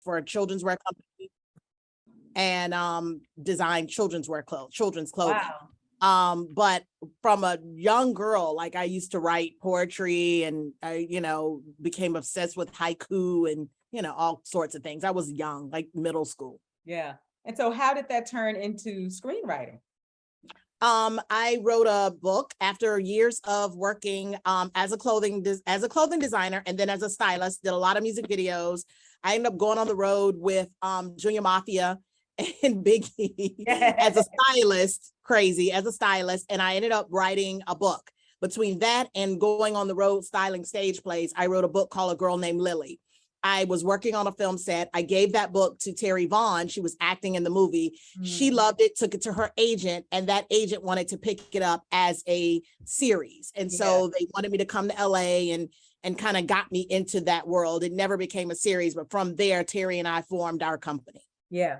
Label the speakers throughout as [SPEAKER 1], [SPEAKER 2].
[SPEAKER 1] for a children's wear company and designed children's clothing.
[SPEAKER 2] Wow.
[SPEAKER 1] But from a young girl, like I used to write poetry and I, became obsessed with haiku and, all sorts of things. I was young, like middle school.
[SPEAKER 2] Yeah. And so how did that turn into screenwriting?
[SPEAKER 1] I wrote a book after years of working as a clothing designer and then as a stylist, did a lot of music videos. I ended up going on the road with Junior Mafia and Biggie as a stylist, and I ended up writing a book. Between that and going on the road styling stage plays, I wrote a book called A Girl Named Lily. I was working on a film set. I gave that book to Terry Vaughn. She was acting in the movie. She loved it, took it to her agent, and that agent wanted to pick it up as a series. And so they wanted me to come to LA and kind of got me into that world. It never became a series, but from there, Terry and I formed our company.
[SPEAKER 2] Yeah.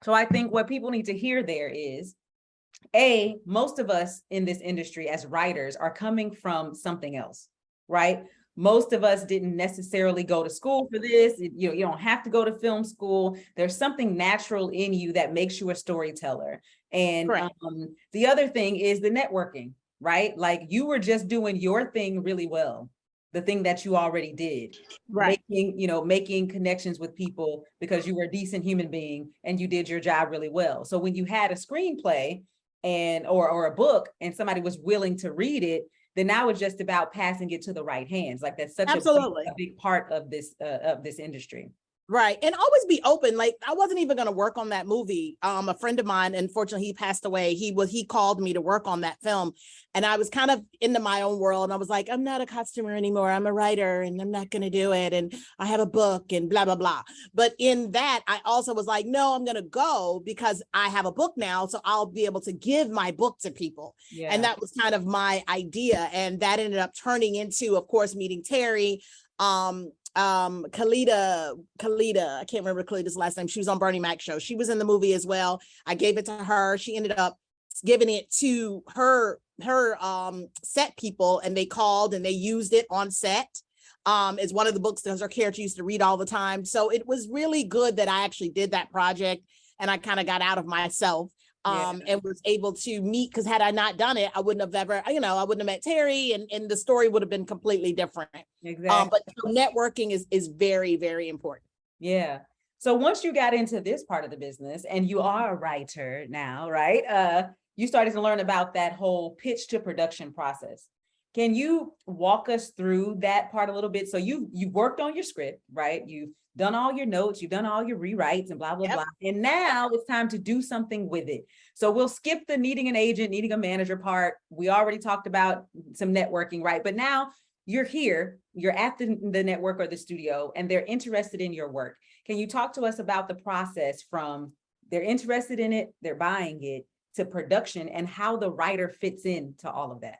[SPEAKER 2] So I think what people need to hear there is, most of us in this industry as writers are coming from something else, right? Most of us didn't necessarily go to school for this. You don't have to go to film school. There's something natural in you that makes you a storyteller. And the other thing is the networking, right? Like you were just doing your thing really well, the thing that you already did,
[SPEAKER 1] right?
[SPEAKER 2] Making connections with people because you were a decent human being and you did your job really well. So when you had a screenplay or a book and somebody was willing to read it, then now it's just about passing it to the right hands. Like that's such a big part of this industry.
[SPEAKER 1] Right. And always be open. Like I wasn't even going to work on that movie. A friend of mine, unfortunately, he passed away. He called me to work on that film. And I was kind of into my own world. And I was like, I'm not a costumer anymore. I'm a writer and I'm not going to do it. And I have a book and blah, blah, blah. But in that, I also was like, no, I'm going to go because I have a book now. So I'll be able to give my book to people. Yeah. And that was kind of my idea. And that ended up turning into, of course, meeting Terry, Khalida, I can't remember Khalida's last name. She was on Bernie Mac's show. She was in the movie as well. I gave it to her. She ended up giving it to her set people, and they called and they used it on set. It's one of the books that her character used to read all the time. So it was really good that I actually did that project and I kind of got out of myself. And was able to meet, because had I not done it, I wouldn't have ever, I wouldn't have met Terry and the story would have been completely different.
[SPEAKER 2] Exactly.
[SPEAKER 1] But networking is very, very important.
[SPEAKER 2] Yeah. So once you got into this part of the business and you are a writer now, right? You started to learn about that whole pitch to production process. Can you walk us through that part a little bit? So you worked on your script, right? You've done all your notes, you've done all your rewrites and blah, blah, blah. And now it's time to do something with it. So we'll skip the needing an agent, needing a manager part. We already talked about some networking, right? But now you're here, you're at the network or the studio, and they're interested in your work. Can you talk to us about the process from they're interested in it, they're buying it, to production and how the writer fits into all of that?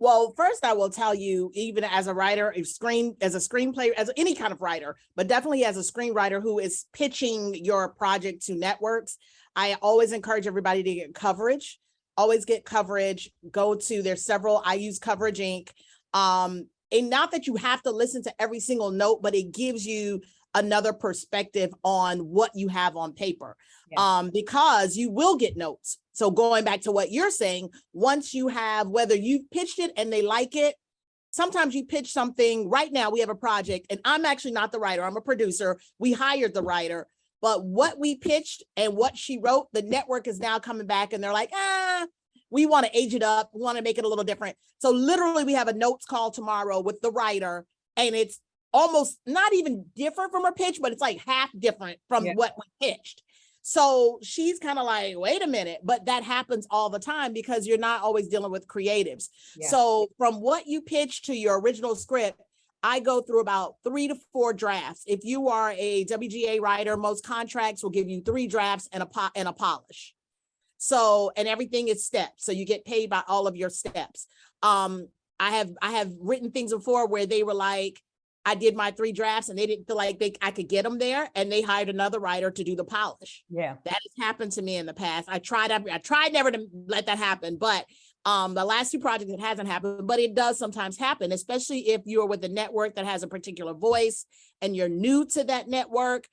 [SPEAKER 1] Well, first I will tell you, even as a writer, as a screenplay, as any kind of writer, but definitely as a screenwriter who is pitching your project to networks, I always encourage everybody to get coverage. Always get coverage. There's several. I use Coverage Inc. And not that you have to listen to every single note, but it gives you another perspective on what you have on paper, because you will get notes. So going back to what you're saying, once you have, whether you pitched it and they like it, sometimes you pitch something. Right now we have a project and I'm actually not the writer, I'm a producer. We hired the writer, but what we pitched and what she wrote, the network is now coming back and they're like, we want to age it up. We want to make it a little different. So literally we have a notes call tomorrow with the writer and it's almost not even different from her pitch, but it's like half different from what we pitched. So she's kind of like, wait a minute, but that happens all the time because you're not always dealing with creatives. Yeah. So from what you pitch to your original script, I go through about 3 to 4 drafts. If you are a WGA writer, most contracts will give you 3 drafts and a polish. So, and everything is steps. So you get paid by all of your steps. I have written things before where they were like, I did my 3 drafts and they didn't feel like I could get them there, and they hired another writer to do the polish. Yeah, that has happened to me in the past. I tried never to let that happen, but The last two projects, it hasn't happened, but it does sometimes happen, especially if you're with a network that has a particular voice and you're new to that network.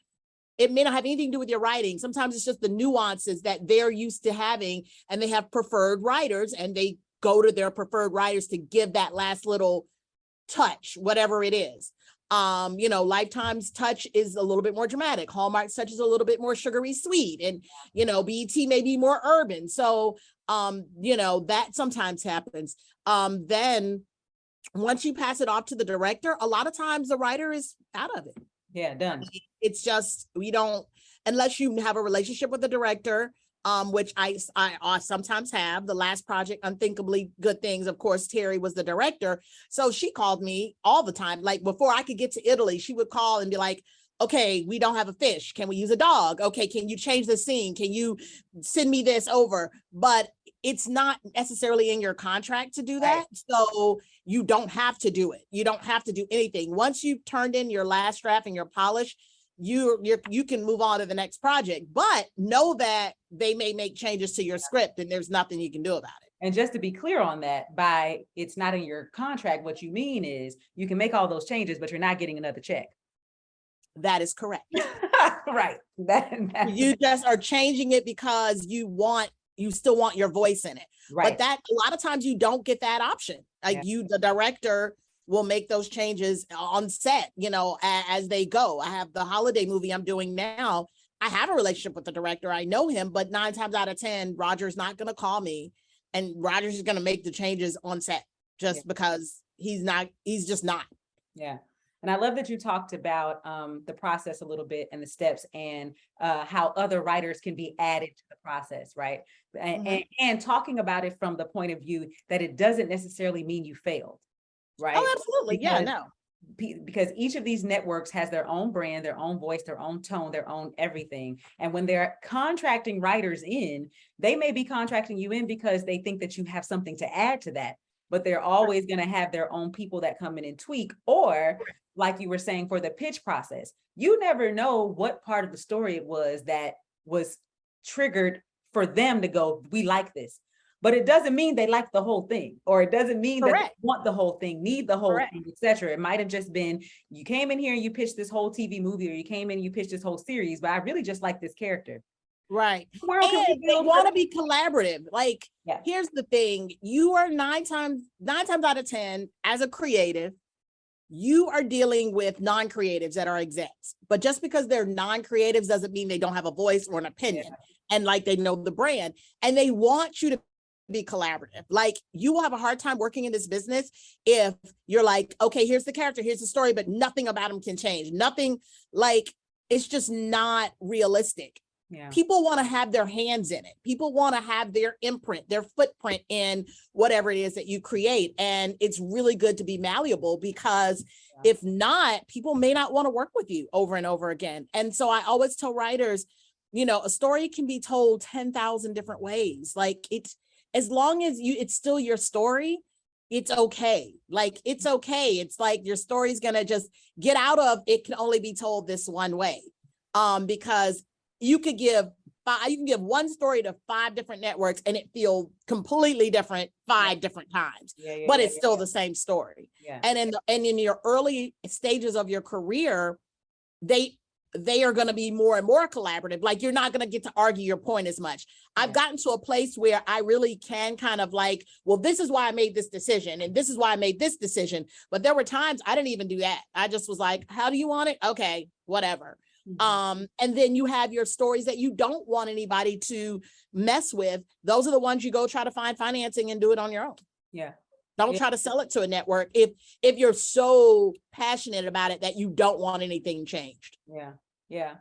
[SPEAKER 1] It may not have anything to do with your writing. Sometimes it's just the nuances that they're used to having, and they have preferred writers, and they go to their preferred writers to give that last little touch, whatever it is. Lifetime's touch is a little bit more dramatic. Hallmark's touch is a little bit more sugary sweet, and BET may be more urban. So that sometimes happens. Then once you pass it off to the director, a lot of times the writer is out of it.
[SPEAKER 2] Yeah, done.
[SPEAKER 1] It's just, we don't, unless you have a relationship with the director, which I sometimes have. The last project, Unthinkably Good Things, of course, Terry was the director. So she called me all the time. Like before I could get to Italy, she would call and be like, okay, we don't have a fish. Can we use a dog? Okay, can you change the scene? Can you send me this over? But it's not necessarily in your contract to do that. Right. So you don't have to do it. You don't have to do anything. Once you've turned in your last draft and your polish, you can move on to the next project, but know that they may make changes to your script and there's nothing you can do about it.
[SPEAKER 2] And just to be clear on that, by it's not in your contract, what you mean is you can make all those changes, but you're not getting another check.
[SPEAKER 1] That is correct.
[SPEAKER 2] Right.
[SPEAKER 1] You just are changing it because you still want your voice in it. Right. But that a lot of times you don't get that option. Like the director will make those changes on set, as they go. I have the holiday movie I'm doing now. I have a relationship with the director. I know him, but 9 times out of 10, Roger's not going to call me, and Roger's is going to make the changes on set just because he's just not. Yeah.
[SPEAKER 2] And I love that you talked about the process a little bit and the steps and how other writers can be added to the process, right? And talking about it from the point of view that it doesn't necessarily mean you failed, right?
[SPEAKER 1] Oh, absolutely.
[SPEAKER 2] Because each of these networks has their own brand, their own voice, their own tone, their own everything. And when they're contracting writers in, they may be contracting you in because they think that you have something to add to that, but they're always going to have their own people that come in and tweak, or like you were saying, for the pitch process, you never know what part of the story it was that was triggered for them to go, we like this. But it doesn't mean they like the whole thing, or it doesn't mean that they want the whole thing, need the whole thing, etc. It might have just been, you came in here and you pitched this whole TV movie, or you came in and you pitched this whole series, but I really just like this character.
[SPEAKER 1] Right. And they want to be collaborative. Like, here's the thing. You are nine times out of 10, as a creative, you are dealing with non-creatives that are execs. But just because they're non-creatives doesn't mean they don't have a voice or an opinion. And like they know the brand, and they want you to be collaborative. Like, you will have a hard time working in this business if you're like, okay, here's the character, here's the story, but nothing about him can change. Nothing, like, it's just not realistic. Yeah. People want to have their hands in it. People want to have their imprint, their footprint in whatever it is that you create. And it's really good to be malleable, because if not, people may not want to work with you over and over again. And so I always tell writers, a story can be told 10,000 different ways. Like, as long as it's still your story, it's okay. Like, it's okay. It's like your story's going to just get out of, it can only be told this one way. Because you can give one story to 5 different networks and it feel completely different 5 different times, but it's still the same story. Yeah. And in your early stages of your career, they are going to be more and more collaborative. Like, you're not going to get to argue your point as much. I've gotten to a place where I really can kind of like, well, this is why I made this decision, and this is why I made this decision. But there were times I didn't even do that. I just was like, how do you want it? Okay, whatever. And then you have your stories that you don't want anybody to mess with. Those are the ones you go try to find financing and do it on your own. Yeah. Don't try to sell it to a network if you're so passionate about it that you don't want anything changed.
[SPEAKER 2] Yeah. Yeah.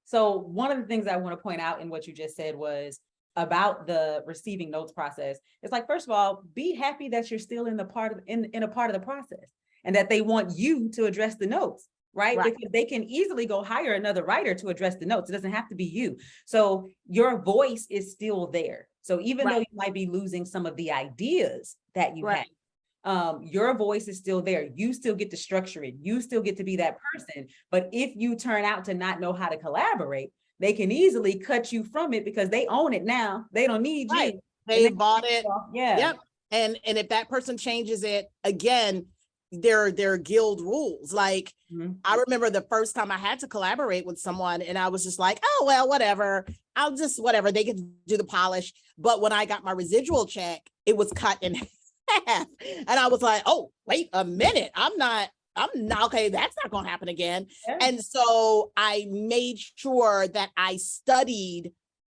[SPEAKER 2] So one of the things I want to point out in what you just said was about the receiving notes process. It's like, first of all, be happy that you're still in a part of the process, and that they want you to address the notes. Right? Because they can easily go hire another writer to address the notes. It doesn't have to be you. So your voice is still there. So even though you might be losing some of the ideas that you have, your voice is still there. You still get to structure it. You still get to be that person. But if you turn out to not know how to collaborate, they can easily cut you from it because they own it now. They don't need you. And
[SPEAKER 1] They
[SPEAKER 2] then,
[SPEAKER 1] bought it.
[SPEAKER 2] yeah.
[SPEAKER 1] Yep. And if that person changes it again, there are guild rules. Like
[SPEAKER 2] Mhm.
[SPEAKER 1] I remember the first time I had to collaborate with someone and I was just like, oh, well, whatever. I'll just whatever. They can do the polish. But when I got my residual check, it was cut in half. And I was like, oh, wait a minute. I'm not okay. That's not going to happen again.
[SPEAKER 2] Yeah.
[SPEAKER 1] And so I made sure that I studied,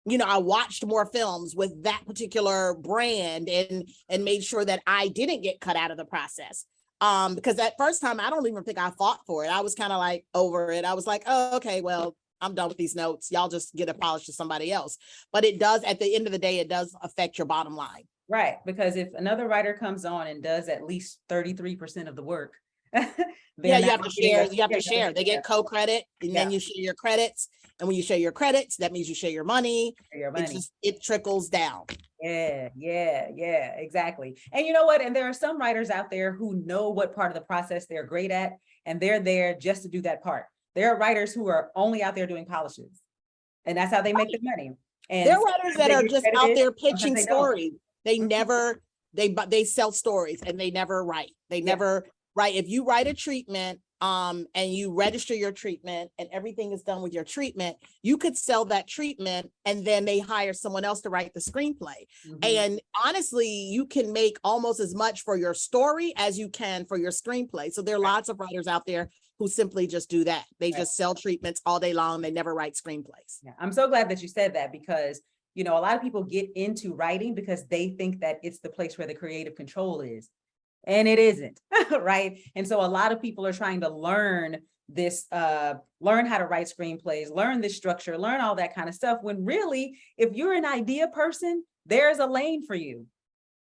[SPEAKER 1] I watched more films with that particular brand and made sure that I didn't get cut out of the process. Because that first time, I don't even think I fought for it. I was kind of like over it. I was like, oh, okay, well, I'm done with these notes. Y'all just get a polish to somebody else. But it does, at the end of the day, it does affect your bottom line.
[SPEAKER 2] Right. Because if another writer comes on and does at least 33% of the work,
[SPEAKER 1] yeah, you have to share. You have to share. They get co-credit, and then you share your credits. And when you share your credits, that means you share your money. It trickles down.
[SPEAKER 2] Yeah, exactly. And you know what? And there are some writers out there who know what part of the process they're great at, and they're there just to do that part. There are writers who are only out there doing polishes, and that's how they make their money. And
[SPEAKER 1] there are writers that are just out there pitching stories. They never, they sell stories and they never write. They never write. If you write a treatment, and you register your treatment and everything is done with your treatment, you could sell that treatment and then they hire someone else to write the screenplay. And honestly, you can make almost as much for your story as you can for your screenplay. So there are lots of writers out there who simply just do that. They just sell treatments all day long. They never write screenplays.
[SPEAKER 2] Yeah, I'm so glad that you said that because, a lot of people get into writing because they think that it's the place where the creative control is. And it isn't, right? And so a lot of people are trying to learn this, learn how to write screenplays, learn this structure, learn all that kind of stuff. When really, if you're an idea person, there's a lane for you.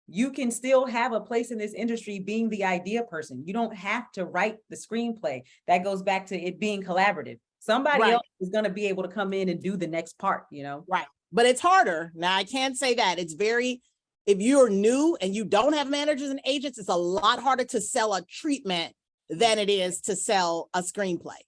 [SPEAKER 2] You can still have a place in this industry being the idea person. You don't have to write the screenplay. That goes back to it being collaborative. Somebody else is going to be able to come in and do the next part,
[SPEAKER 1] Right. But it's harder. Now, I can't say that. If you're new and you don't have managers and agents, it's a lot harder to sell a treatment than it is to sell a screenplay.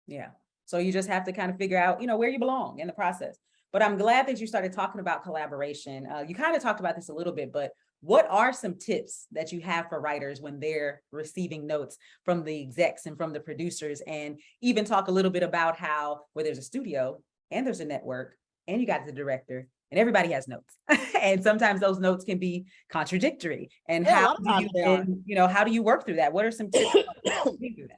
[SPEAKER 2] Yeah. So you just have to kind of figure out, where you belong in the process. But I'm glad that you started talking about collaboration. You kind of talked about this a little bit, but what are some tips that you have for writers when they're receiving notes from the execs and from the producers? And even talk a little bit about how where there's a studio and there's a network and you got the director, and everybody has notes. And sometimes those notes can be contradictory. And how do you work through that? What are some tips?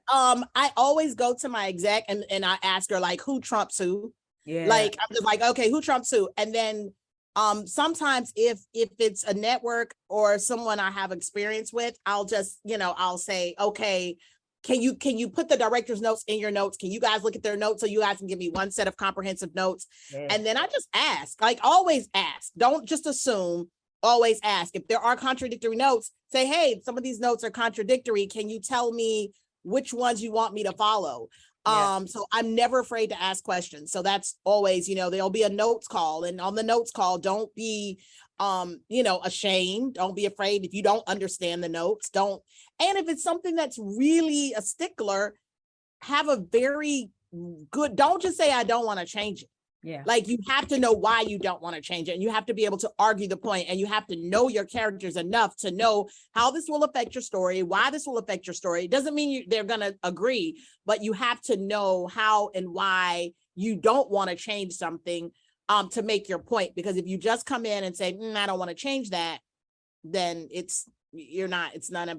[SPEAKER 1] I always go to my exec and I ask her, like, who trumps who?
[SPEAKER 2] Yeah.
[SPEAKER 1] Like, I'm just like, okay, who trumps who? And then sometimes if it's a network or someone I have experience with, I'll just, I'll say, okay, can you put the director's notes in your notes? Can you guys look at their notes so you guys can give me one set of comprehensive notes? Yeah. And then I just ask, like, always ask. Don't just assume, always ask. If there are contradictory notes, say, hey, some of these notes are contradictory. Can you tell me which ones you want me to follow? So I'm never afraid to ask questions. So that's always, there'll be a notes call, and on the notes call, don't be, ashamed. Don't be afraid if you don't understand the notes. And if it's something that's really a stickler, have a very good, don't just say, I don't want to change it.
[SPEAKER 2] Yeah.
[SPEAKER 1] Like, you have to know why you don't want to change it. And you have to be able to argue the point, and you have to know your characters enough to know how this will affect your story, why this will affect your story. It doesn't mean they're going to agree, but you have to know how and why you don't want to change something to make your point. Because if you just come in and say, I don't want to change that, then that's going to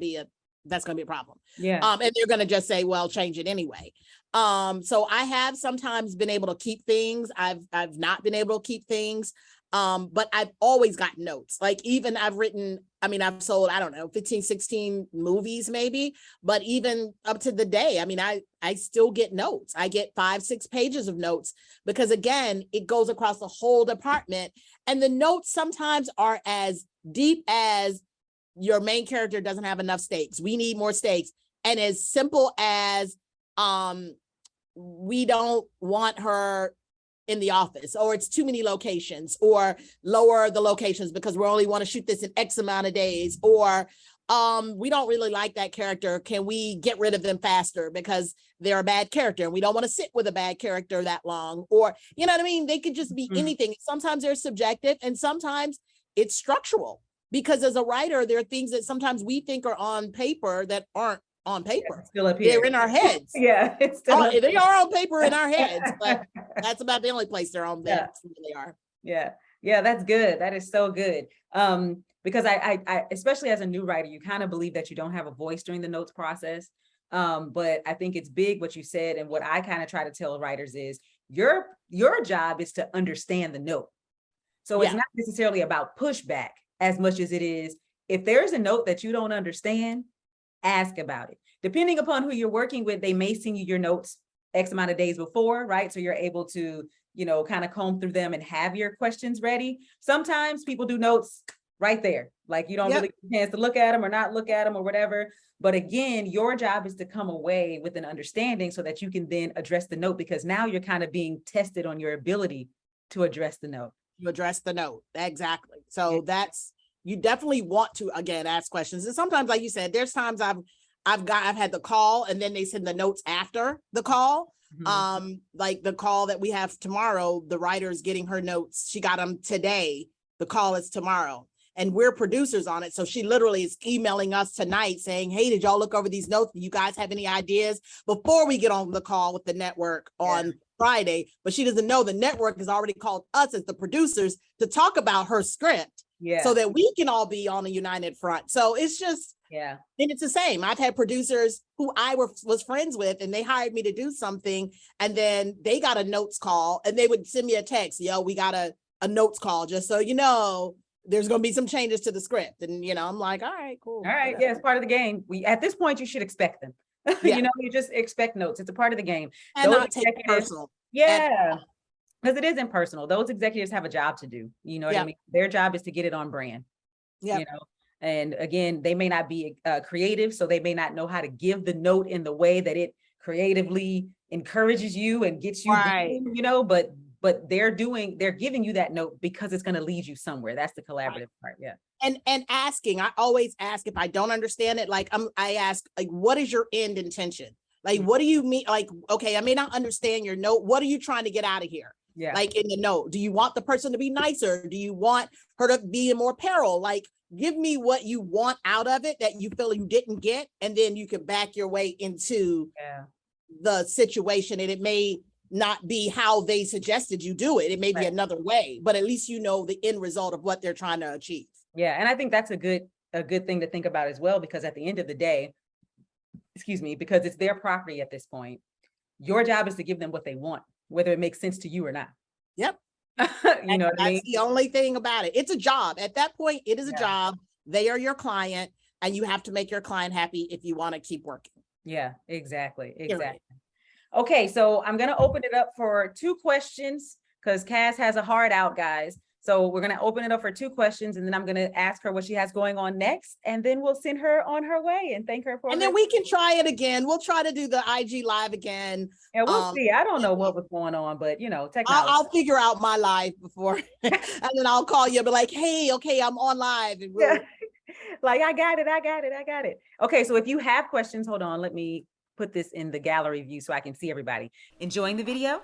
[SPEAKER 1] be a problem.
[SPEAKER 2] Yeah.
[SPEAKER 1] And they're going to just say, well, change it anyway. So I have sometimes been able to keep things. I've not been able to keep things. But I've always got notes. Like, even I've sold, 15, 16 movies maybe, but even up to the day, I still get notes. I get 5-6 pages of notes because, again, it goes across the whole department. And the notes sometimes are as deep as your main character doesn't have enough stakes. We need more stakes. And as simple as, we don't want her in the office, or it's too many locations, or lower the locations because we only want to shoot this in X amount of days, or we don't really like that character. Can we get rid of them faster because they're a bad character and we don't want to sit with a bad character that long? Or, you know what I mean? They could just be anything. Sometimes they're subjective and sometimes it's structural, because as a writer, there are things that sometimes we think are on paper that aren't on paper.
[SPEAKER 2] Still up here.
[SPEAKER 1] They're in our heads.
[SPEAKER 2] Yeah, it's still
[SPEAKER 1] they are on paper in our heads, but that's about the only place they're on there. They are.
[SPEAKER 2] Yeah, that's good. That is so good. Because I especially as a new writer, you kind of believe that you don't have a voice during the notes process. But I think it's big what you said, and what I kind of try to tell writers is your job is to understand the note. So it's not necessarily about pushback as much as it is, if there's a note that you don't understand, ask about it. Depending upon who you're working with, they may send you your notes X amount of days before, right? So you're able to, kind of comb through them and have your questions ready. Sometimes people do notes right there, like you don't really get a chance to look at them or not look at them or whatever. But again, your job is to come away with an understanding so that you can then address the note, because now you're kind of being tested on your ability to address the note.
[SPEAKER 1] You address the note. Exactly. So that's, you definitely want to, again, ask questions. And sometimes, like you said, there's times I've had the call and then they send the notes after the call. Like the call that we have tomorrow, the writer's getting her notes. She got them today. The call is tomorrow. And we're producers on it. So she literally is emailing us tonight saying, hey, did y'all look over these notes? Do you guys have any ideas before we get on the call with the network on Friday? But she doesn't know the network has already called us as the producers to talk about her script so that we can all be on a united front. So it's just, and it's the same. I've had producers who I was friends with and they hired me to do something. And then they got a notes call and they would send me a text. Yo, we got a notes call, just so you know. There's going to be some changes to the script. And, I'm like, all right, cool.
[SPEAKER 2] All right. Yeah, it's part of the game. At this point, you should expect them. You just expect notes. It's a part of the game.
[SPEAKER 1] And not take it personal.
[SPEAKER 2] Yeah. Because it is impersonal. Those executives have a job to do. You know what I mean? Their job is to get it on brand. Yeah. And again, they may not be creative, so they may not know how to give the note in the way that it creatively encourages you and gets you, but they're giving you that note because it's going to lead you somewhere. That's the collaborative part. Yeah.
[SPEAKER 1] And asking, I always ask if I don't understand it, like I ask, like, what is your end intention? Like, what do you mean? Like, okay, I may not understand your note. What are you trying to get out of here? Yeah. Like in the note, do you want the person to be nicer? Do you want her to be in more peril? Like, give me what you want out of it that you feel you didn't get. And then you can back your way into the situation. And it may not be how they suggested you do it. It may be another way, but at least you know the end result of what they're trying to achieve.
[SPEAKER 2] Yeah. And I think that's a good thing to think about as well, because at the end of the day, because it's their property at this point, your job is to give them what they want, whether it makes sense to you or not.
[SPEAKER 1] Yep.
[SPEAKER 2] What I mean?
[SPEAKER 1] That's the only thing about it. It's a job. At that point, it is a job. They are your client and you have to make your client happy if you want to keep working.
[SPEAKER 2] Yeah, exactly. Okay, so I'm going to open it up for 2 questions because Cas has a hard out, guys. So we're going to open it up for 2 questions, and then I'm going to ask her what she has going on next, and then we'll send her on her way and thank her for.
[SPEAKER 1] And then we can try it again. We'll try to do the IG live again.
[SPEAKER 2] Yeah, we'll see. I don't know what was going on, but technology.
[SPEAKER 1] I'll figure out my live before, and then I'll call you and be like, hey, okay, I'm on live. And
[SPEAKER 2] like, I got it. Okay, so if you have questions, hold on. Let me put this in the gallery view so I can see everybody. Enjoying the video?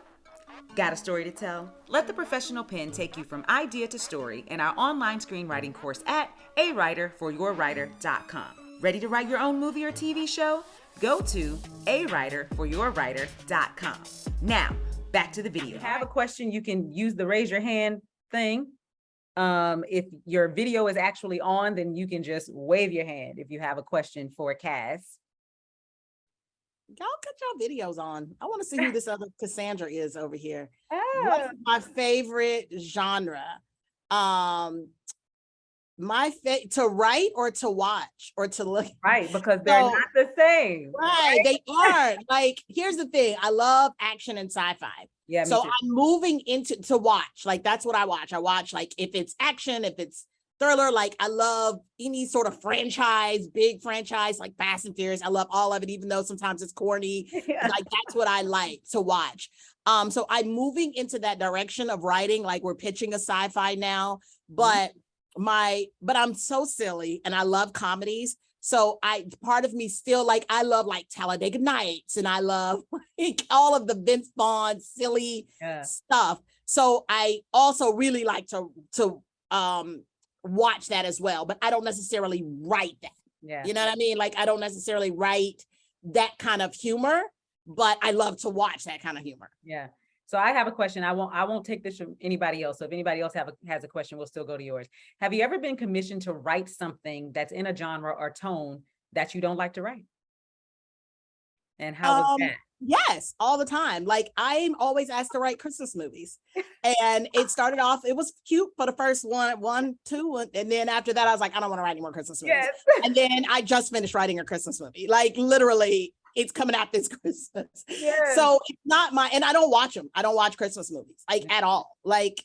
[SPEAKER 2] Got a story to tell? Let the professional pen take you from idea to story in our online screenwriting course at awriterforyourwriter.com. Ready to write your own movie or TV show? Go to awriterforyourwriter.com. Now, back to the video. If you have a question, you can use the raise your hand thing. If your video is actually on, then you can just wave your hand if you have a question for Cas.
[SPEAKER 1] Y'all cut your videos on. I want to see who this other Cassandra is over here. What's my favorite genre? To write or to watch or to look.
[SPEAKER 2] Right, because they're not the same.
[SPEAKER 1] Right, they aren't. Like, here's the thing. I love action and sci-fi. Yeah. So I'm moving into to watch. Like, that's what I watch. I watch, like, if it's action, if it's thriller, like I love any sort of franchise, big franchise like Fast and Furious. I love all of it, even though sometimes it's corny. Like, that's what I like to watch. So I'm moving into that direction of writing. Like, we're pitching a sci-fi now, but I'm so silly and I love comedies. So part of me still like, I love like Talladega Nights, and I love like all of the Vince Vaughn silly stuff. So I also really like to watch that as well, but I don't necessarily write that.
[SPEAKER 2] Yeah.
[SPEAKER 1] You know what I mean? Like, I don't necessarily write that kind of humor, but I love to watch that kind of humor.
[SPEAKER 2] Yeah. So I have a question. I won't take this from anybody else. So if anybody else has a question, we'll still go to yours. Have you ever been commissioned to write something that's in a genre or tone that you don't like to write? And how was that?
[SPEAKER 1] Yes, all the time. Like, I'm always asked to write Christmas movies. And it started off, it was cute for the first one, two, and then after that, I was like, I don't want to write any more Christmas movies. Yes. And then I just finished writing a Christmas movie. Like, literally, it's coming out this Christmas. Yes. So it's not and I don't watch them. I don't watch Christmas movies, like, at all. Like,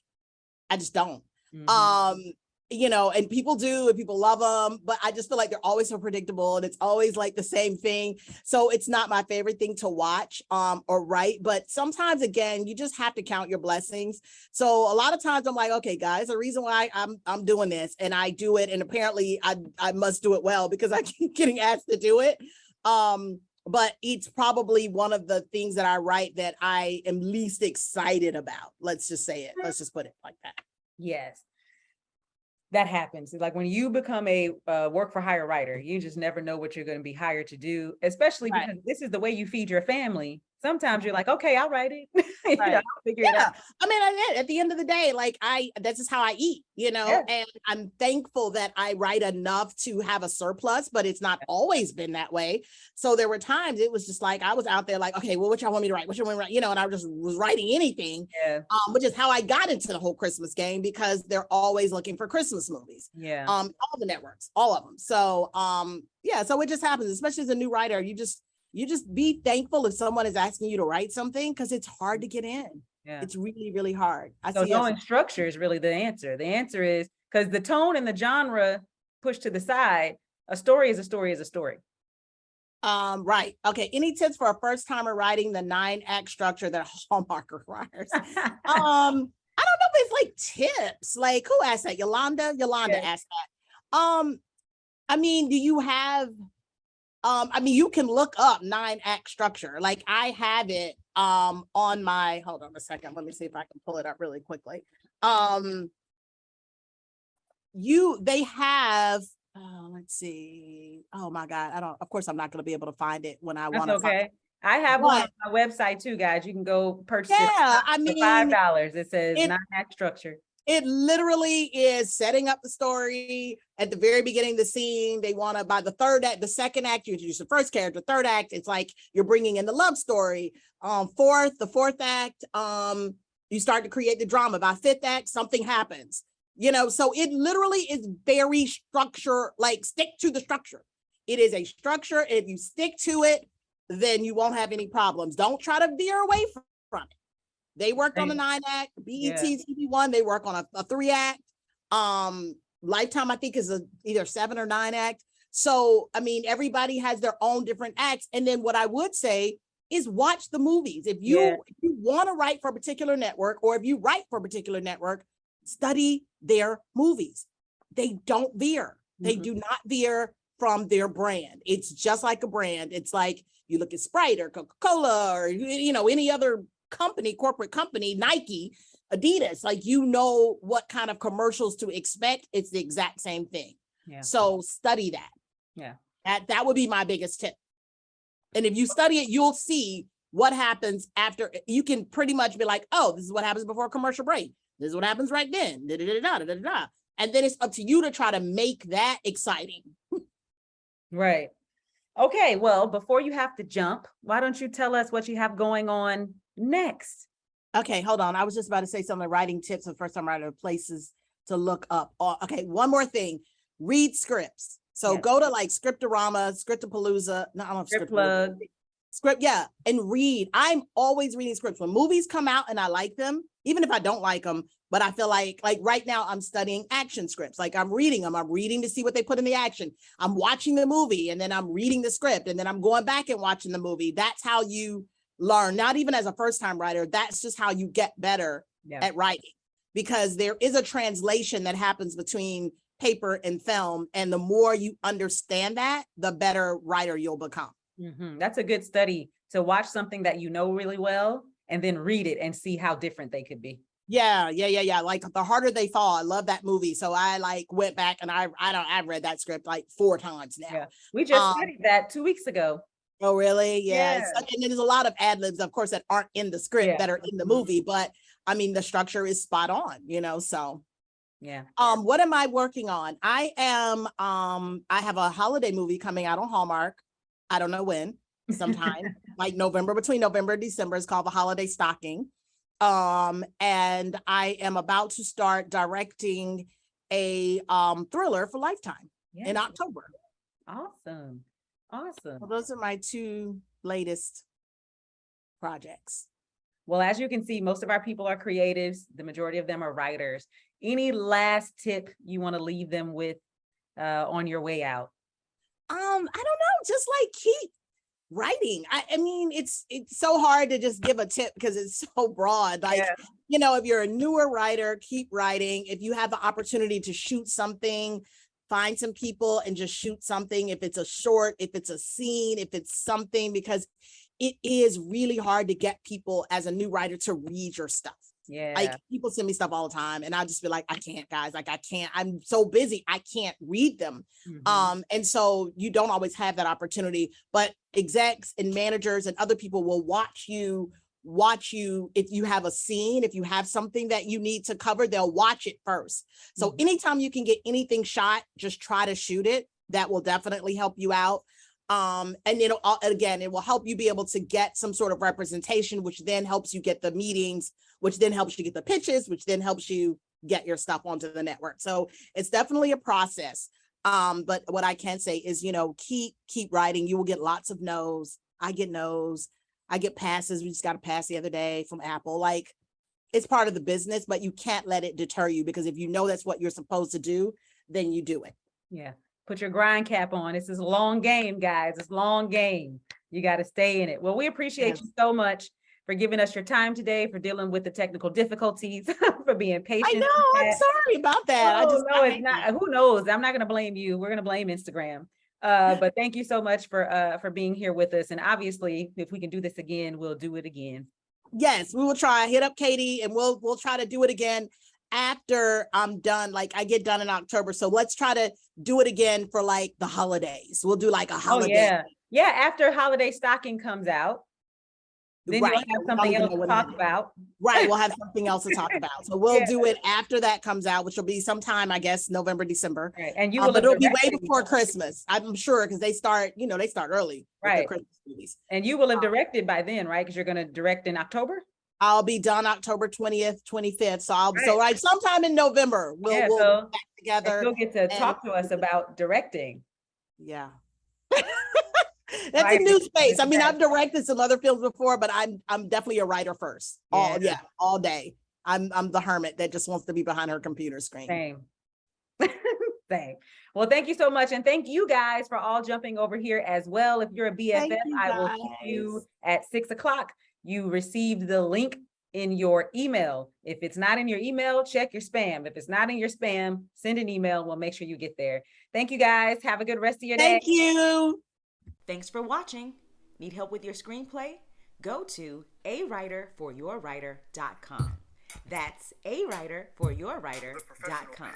[SPEAKER 1] I just don't. Mm-hmm. You know, and people do, and people love them, but I just feel like they're always so predictable, and it's always like the same thing. So it's not my favorite thing to watch or write, but sometimes, again, you just have to count your blessings. So a lot of times I'm like, okay, guys, the reason why I'm doing this, and I do it, and apparently I must do it well because I keep getting asked to do it. But it's probably one of the things that I write that I am least excited about. Let's just say it. Let's just put it like that.
[SPEAKER 2] Yes. That happens. Like, when you become a work for hire writer, you just never know what you're going to be hired to do, especially because this is the way you feed your family. Sometimes you're like, okay, I'll write it. You know, I'll figure it out.
[SPEAKER 1] I mean, at the end of the day, like, that's just how I eat, you know, and I'm thankful that I write enough to have a surplus, but it's not always been that way. So there were times it was just like, I was out there like, okay, well, what y'all want me to write? What y'all want me to write? You know, and I just was writing anything, which is how I got into the whole Christmas game, because they're always looking for Christmas movies. Yeah. All the networks, all of them. So, yeah, so it just happens, especially as a new writer, you just be thankful if someone is asking you to write something, because it's hard to get in. Yeah. It's really, really hard.
[SPEAKER 2] So knowing structure is really the answer. The answer is, because the tone and the genre pushed to the side, a story is a story is a story.
[SPEAKER 1] Right. Okay. Any tips for a first timer writing the 9-act structure that Hallmark requires? I don't know if it's like tips. Like, who asked that? Yolanda asked that. I mean, do you have I mean, you can look up 9-act structure. Like, I have it on my, hold on a second. Let me see if I can pull it up really quickly. They have, let's see. Oh my God. Of course, I'm not going to be able to find it when I want to find it.
[SPEAKER 2] I have one on my website too, guys. You can go purchase it for $5. It says 9-act structure.
[SPEAKER 1] It literally is setting up the story at the very beginning of the scene. They want to, by the third act, the second act, you introduce the first character. Third act, it's like you're bringing in the love story. The fourth act, you start to create the drama. By fifth act, something happens. You know, so it literally is very structure, like, stick to the structure. It is a structure. If you stick to it, then you won't have any problems. Don't try to veer away from it. They worked on the 9-act, BET TV1, they work on a 3-act. Lifetime, I think, is either 7 or 9-act. So, I mean, everybody has their own different acts. And then what I would say is watch the movies. If you want to write for a particular network, or if you write for a particular network, study their movies. They don't veer. They do not veer from their brand. It's just like a brand. It's like you look at Sprite or Coca-Cola or, you know, any other corporate company, Nike, Adidas, like, you know what kind of commercials to expect. It's the exact same thing. Yeah. So study that. Yeah. That would be my biggest tip. And if you study it, you'll see what happens after. You can pretty much be like, oh, this is what happens before a commercial break. This is what happens right then. Da, da, da, da, da, da, da. And then it's up to you to try to make that exciting.
[SPEAKER 2] Right. Okay. Well, before you have to jump, why don't you tell us what you have going on next?
[SPEAKER 1] Okay, hold on. I was just about to say some of the writing tips of first time writer, places to look up. Okay, one more thing. Read scripts. So go to like Scriptorama, Scriptapalooza. No, I don't know. Script, and read. I'm always reading scripts. When movies come out and I like them, even if I don't like them, but I feel like right now I'm studying action scripts. Like, I'm reading them. I'm reading to see what they put in the action. I'm watching the movie, and then I'm reading the script, and then I'm going back and watching the movie. That's how you learn. Not even as a first-time writer, that's just how you get better at writing, because there is a translation that happens between paper and film. And the more you understand that, the better writer you'll become.
[SPEAKER 2] That's a good study, to watch something that you know really well and then read it and see how different they could be.
[SPEAKER 1] Yeah. Like The Harder They Fall. I love that movie. So I like went back and I've read that script like 4 times now.
[SPEAKER 2] Yeah. We just studied that 2 weeks ago.
[SPEAKER 1] Oh, really? Yeah.
[SPEAKER 2] Yeah.
[SPEAKER 1] And there's a lot of ad libs, of course, that aren't in the script that are in the movie, but I mean, the structure is spot on, so.
[SPEAKER 2] Yeah.
[SPEAKER 1] What am I working on? I have a holiday movie coming out on Hallmark. I don't know when, sometime like between November and December. It's called The Holiday Stocking. And I am about to start directing a thriller for Lifetime in October.
[SPEAKER 2] Awesome.
[SPEAKER 1] Well, those are my 2 latest projects.
[SPEAKER 2] Well, as you can see, most of our people are creatives. The majority of them are writers. Any last tip you want to leave them with on your way out?
[SPEAKER 1] I don't know, just like keep writing. I mean, it's so hard to just give a tip because it's so broad. Like, if you're a newer writer, keep writing. If you have the opportunity to shoot something, find some people and just shoot something. If it's a short, if it's a scene, if it's something, because it is really hard to get people as a new writer to read your stuff.
[SPEAKER 2] Yeah.
[SPEAKER 1] Like, people send me stuff all the time and I'll just be like, I can't, guys. Like, I can't, I'm so busy. I can't read them. And so you don't always have that opportunity, but execs and managers and other people will watch you. If you have a scene, if you have something that you need to cover, they'll watch it first. So anytime you can get anything shot, just try to shoot it. That will definitely help you out. And it will help you be able to get some sort of representation, which then helps you get the meetings, which then helps you get the pitches, which then helps you get your stuff onto the network. So it's definitely a process. But what I can say is, keep writing. You will get lots of no's. I get no's. I get passes. We just got a pass the other day from Apple. Like, it's part of the business, but you can't let it deter you, because if you know that's what you're supposed to do, then you do it.
[SPEAKER 2] Yeah. Put your grind cap on. This is a long game, guys. It's a long game. You got to stay in it. Well, we appreciate you so much for giving us your time today, for dealing with the technical difficulties, for being patient.
[SPEAKER 1] I know. I'm sorry about that.
[SPEAKER 2] No, it's not. Who knows? I'm not going to blame you. We're going to blame Instagram. But thank you so much for being here with us. And obviously, if we can do this again, we'll do it again.
[SPEAKER 1] Yes, we will try. Hit up Katie and we'll try to do it again after I'm done. Like, I get done in October. So let's try to do it again for like the holidays. We'll do like a holiday.
[SPEAKER 2] Oh, yeah. After Holiday Stocking comes out, then you'll have something else to talk about.
[SPEAKER 1] Right. We'll have something else to talk about. So we'll do it after that comes out, which will be sometime, I guess, November, December.
[SPEAKER 2] Right. And you will
[SPEAKER 1] but it'll be way before Christmas, I'm sure, because they start early.
[SPEAKER 2] Right.
[SPEAKER 1] With the Christmas movies.
[SPEAKER 2] And you will have directed by then, right? Because you're going to direct in October.
[SPEAKER 1] I'll be done October 20th, 25th. So sometime in November, we'll get back together.
[SPEAKER 2] You'll get to talk to us about directing.
[SPEAKER 1] Yeah. That's a new space. I mean, I've directed some other films before, but I'm definitely a writer first. All day. I'm the hermit that just wants to be behind her computer screen.
[SPEAKER 2] Same. Same. Well, thank you so much. And thank you guys for all jumping over here as well. If you're a BFF, I will keep you at 6:00. You received the link in your email. If it's not in your email, check your spam. If it's not in your spam, send an email. We'll make sure you get there. Thank you guys. Have a good rest of your day.
[SPEAKER 1] Thank you.
[SPEAKER 3] Thanks for watching. Need help with your screenplay? Go to awriterforyourwriter.com. That's awriterforyourwriter.com.